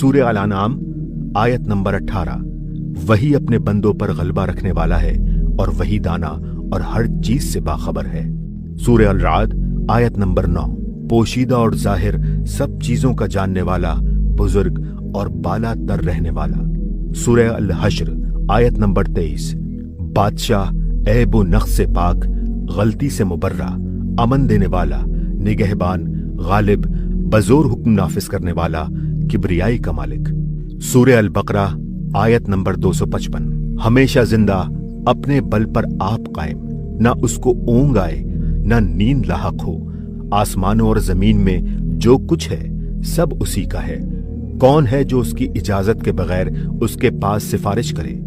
सूरह अल-अनाम आयत नंबर 18। वही अपने बंदों पर गलबा रखने वाला है और वही दाना और हर चीज से बाखबर है। सूरह अल-राद आयत नंबर 9। पोशीदा और जाहिर सब चीजों का जानने वाला, बुजुर्ग और बाला तर रहने वाला। सूरह अल-हश्र आयत नंबर 23। बादशाह ऐब व नक्स से पाक, गलती से मुबर्रा, अमन देने वाला, निगहबान, गालिब, बजोर हुक्म नाफिज करने वाला, किब्रियाई का मालिक। सूरह अल-बकरा आयत नंबर 255। हमेशा जिंदा, अपने बल पर आप कायम, ना उसको ऊंघ आए ना नींद लाहक हो। आसमानों और जमीन में जो कुछ है सब उसी का है। कौन है जो उसकी इजाजत के बगैर उसके पास सिफारिश करे?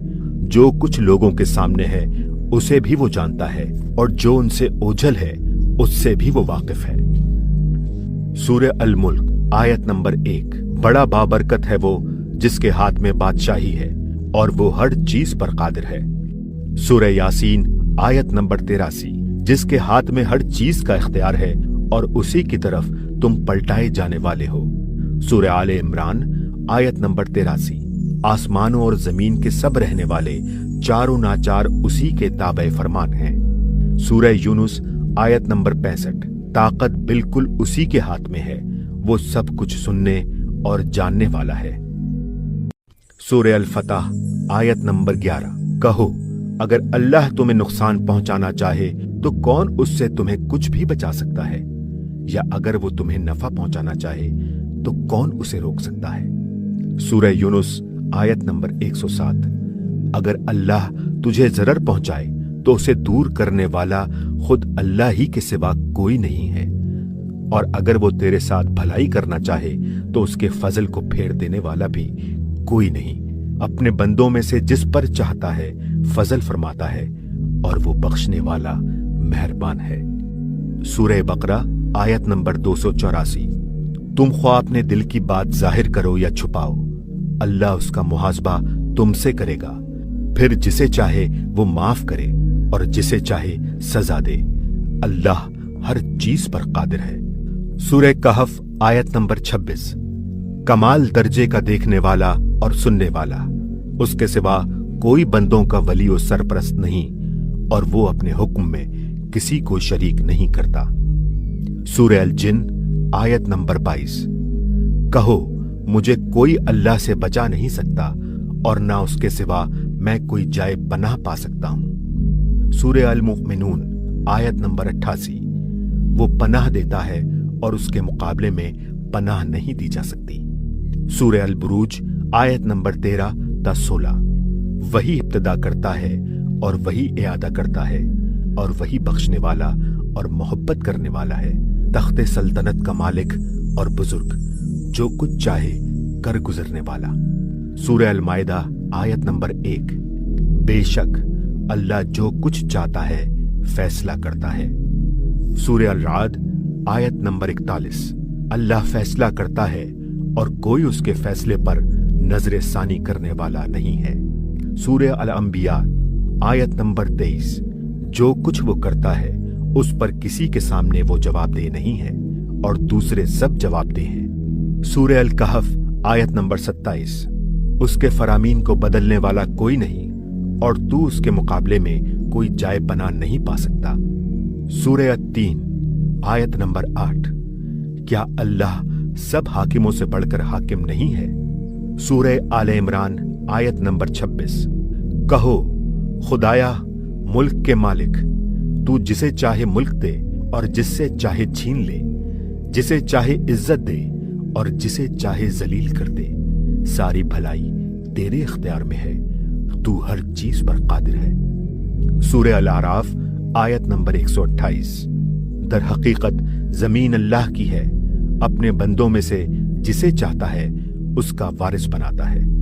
जो कुछ लोगों के सामने है उसे भी वो जानता है, और जो उनसे ओझल है उससे भी वो वाकिफ है। सूरह अल-मुल्क आयत नंबर 1। बड़ा बाबरकत है वो जिसके हाथ में बादशाही है और वो हर चीज पर कादिर है। सूरह यासीन आयत नंबर 83। जिसके हाथ में हर चीज का इख्तियार है और उसी की तरफ तुम पलटाए जाने वाले हो। सूरह आले इमरान आयत नंबर 83। आसमानों और जमीन के सब रहने वाले चारों नाचार उसी के ताबे फरमान हैं। सूरह यूनुस आयत नंबर 65। ताकत बिल्कुल उसी के हाथ में है, वो सब कुछ सुनने और जानने वाला है। सूरह अल-फतह आयत नंबर 11। कहो, अगर अल्लाह तुम्हें नुकसान पहुंचाना चाहे तो कौन उससे तुम्हें कुछ भी बचा सकता है, या अगर वो तुम्हें नफा पहुंचाना चाहे तो कौन उसे रोक सकता है। सूरह यूनुस आयत नंबर 107। अगर अल्लाह तुझे जरर पहुंचाए तो उसे दूर करने वाला खुद अल्लाह ही के सिवा कोई नहीं है, और अगर वो तेरे साथ भलाई करना चाहे तो उसके फजल को फेर देने वाला भी कोई नहीं। अपने बंदों में से जिस पर चाहता है फजल फरमाता है, और वो बख्शने वाला मेहरबान है। सूरह बकरा आयत नंबर 284। तुम ख्वाह अपने दिल की बात जाहिर करो या छुपाओ, अल्लाह उसका मुहासबा तुमसे करेगा। फिर जिसे चाहे वो माफ करे और जिसे चाहे सजा दे। अल्लाह हर चीज पर कादिर है। सूरह कहफ आयत नंबर 26। कमाल दर्जे का देखने वाला और सुनने वाला, उसके सिवा कोई बंदों का वली और सरपरस्त नहीं, और वो अपने हुक्म में किसी को शरीक नहीं करता। सूरह अल जिन आयत नंबर 22। कहो, मुझे कोई अल्लाह से बचा नहीं सकता और ना उसके सिवा मैं कोई जाए पनाह पा सकता हूं। सूरह अल मुमिनून आयत नंबर 88। वो पनाह देता है और उसके मुकाबले में पनाह नहीं दी जा सकती। सूरह अल बुरूज आयत नंबर 13 ता 16। वही इब्तिदा करता है और वही इआदा करता है, और वही बख्शने वाला और मोहब्बत करने वाला है। तख्ते सल्तनत का मालिक और बुजुर्ग, जो कुछ चाहे कर गुजरने वाला। सूरह अल माइदा आयत नंबर 1। बेशक अल्लाह जो कुछ चाहता है फैसला करता है। सूरह अल राद आयत नंबर 41। अल्लाह फैसला करता है और कोई उसके फैसले पर नजर सानी करने वाला नहीं है। सूरह अल अंबिया आयत नंबर 23। जो कुछ वो करता है उस पर किसी के सामने वो जवाबदेह नहीं है, और दूसरे सब जवाबदेह हैं। सूरह अल कहफ आयत नंबर 27। उसके फरामीन को बदलने वाला कोई नहीं, और तू उसके मुकाबले में कोई जाए पनाह नहीं पा सकता। सूरह अत-तीन आयत नंबर 8। क्या अल्लाह सब हाकिमों से बढ़कर हाकिम नहीं है? सूरह आले इमरान आयत नंबर 26। कहो, खुदाया मुल्क के मालिक, तू जिसे चाहे मुल्क दे और जिससे चाहे छीन ले, जिसे चाहे इज्जत दे और जिसे चाहे जलील कर दे। सारी भलाई तेरे इख्तियार में है, तू हर चीज पर कादिर है। सूरह अल आराफ आयत नंबर 128। दर हकीकत जमीन अल्लाह की है, अपने बंदों में से जिसे चाहता है उसका वारिस बनाता है।